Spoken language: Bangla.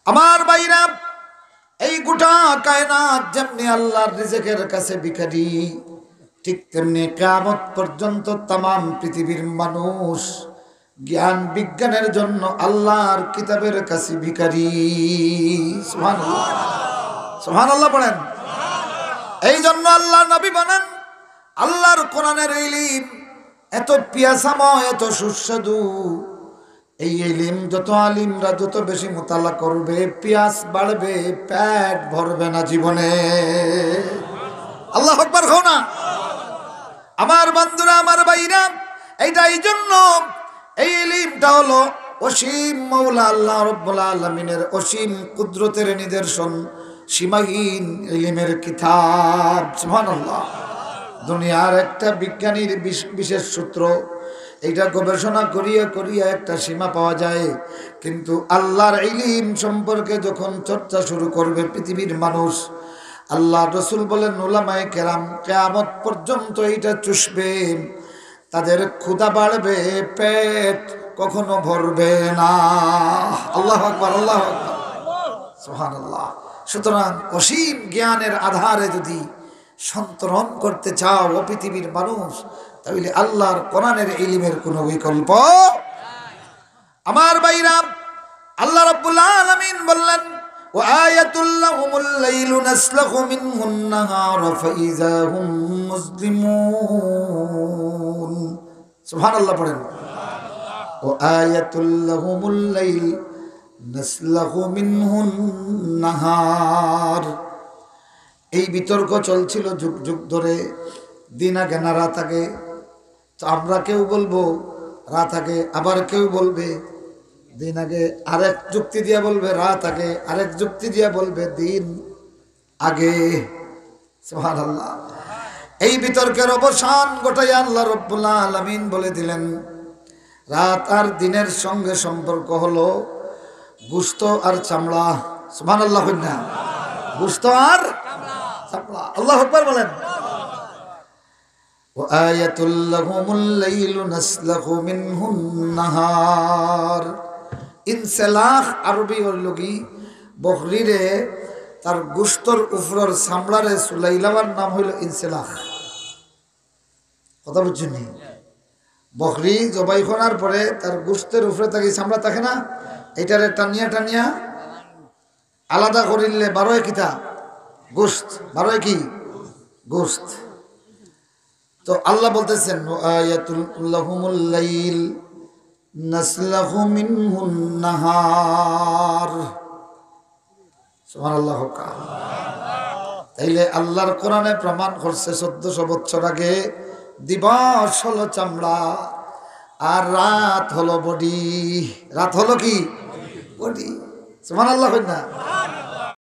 আমার ভাইরা, এই গোটা কায়নাত যেমনি আল্লাহর রিজিকের কাছে ভিখারি, ঠিক তেমনি কিয়ামত পর্যন্ত তামাম পৃথিবীর মানুষ জ্ঞান বিজ্ঞানের জন্য আল্লাহর কিতাবের কাছে ভিখারি। সুবহানাল্লাহ, সুবহানাল্লাহ পড়েন। এই জন্য আল্লাহ নবী বলেন, আল্লাহর কোরআনের ইলম এত পিয়াসাময়, এত সুস্বাদু। এই ইলম যত আলিমরা যত বেশি মোতালা করবে, পিয়াস বাড়বে, পেট ভরবে না জীবনে। আল্লাহু আকবার কও না। আমার বন্ধুরা, আমার ভাইরা, এইটা এই জন্য এই ইলমটা হলো অসীম মওলা আল্লাহ রাব্বুল আলামিনের অসীম কুদরতের নিদর্শন, সীমাহীন ইলমের কিতাব। সুবহানাল্লাহ। দুনিয়ার একটা বিজ্ঞানীর বিশেষ সূত্র, এইটা গবেষণা করিয়া করিয়া একটা সীমা পাওয়া যায়, কিন্তু আল্লাহর ইলম সম্পর্কে যখন চর্চা শুরু করবে পৃথিবীর মানুষ, আল্লাহ রসুল বলেন উলামায়ে কেরাম কিয়ামত পর্যন্ত এইটা চুষবে, তাদের ক্ষুধা বাড়বে, পেট কখনো ভরবে না। আল্লাহু আকবার, আল্লাহু আকবার, সুবহানাল্লাহ। সুতরাং অসীম জ্ঞানের আধারে যদি সন্তরণ করতে চাও ও পৃথিবীর মানুষ, তাহলে আল্লাহর কোরআনের ইলমের কোনো বিকল্প। আমার ভাইরা, আল্লাহ রাব্বুল আলামিন বললেন, ওয়া আয়াতুল লাহুমুল লাইলু নাসলাখু মিনহুন নাহারা ফাইযা হুম মুসলিমুন। সুবহানাল্লাহ পড়েন। ওয়া আয়াতুল লাহুমুল লাইল নাসলাখু মিনহুন নাহার। এই বিতর্ক চলছিল যুগ যুগ ধরে, দিন আগে না রাত আগে। তো আমরা কেউ বলবো রাত আগে, আবার কেউ বলবে দিন আগে, আরেক যুক্তি দিয়া বলবে রাত আগে, আরেক যুক্তি দিয়া বলবে দিন আগে। সুবহানাল্লাহ। এই বিতর্কের অবসান ঘটাই আল্লাহ রাব্বুল আলামিন বলে দিলেন, রাত আর দিনের সঙ্গে সম্পর্ক হলো গোশত আর চামড়া। সুবহানাল্লাহ। না, গোশত আর চামড়া। আল্লাহু আকবার বলেন। ওয়া আয়াতুল লাহুমুল লাইলু নাসলাখু মিনহুন নাহার। ইনসালাখ আরবি হইল কি, বকরিরে তার গোশতর উপরের চামড়ারে সুলাইলাবার নাম হইল ইনসালাখ। কথা বুঝছেন? বকরি জবাই করার পরে তার গোশতের উপরে থাকি চামড়া থাকে না, এটারে টানিয়া টানিয়া আলাদা করিলে বারোয় কিতা গোশত, বারোয় কি গোশত। তো আল্লাহ বলতেছেন, আয়াতুল লাহুমুল লাইল নাসলাখু মিনহুন নাহার। সুবহানাল্লাহ। তাইলে আল্লাহর কোরআনে প্রমাণ করছে 1400 বছর আগে দিবস হলো চামড়া আর রাত হলো বডি। রাত হলো কি? বডি। সুবহানাল্লাহ। না,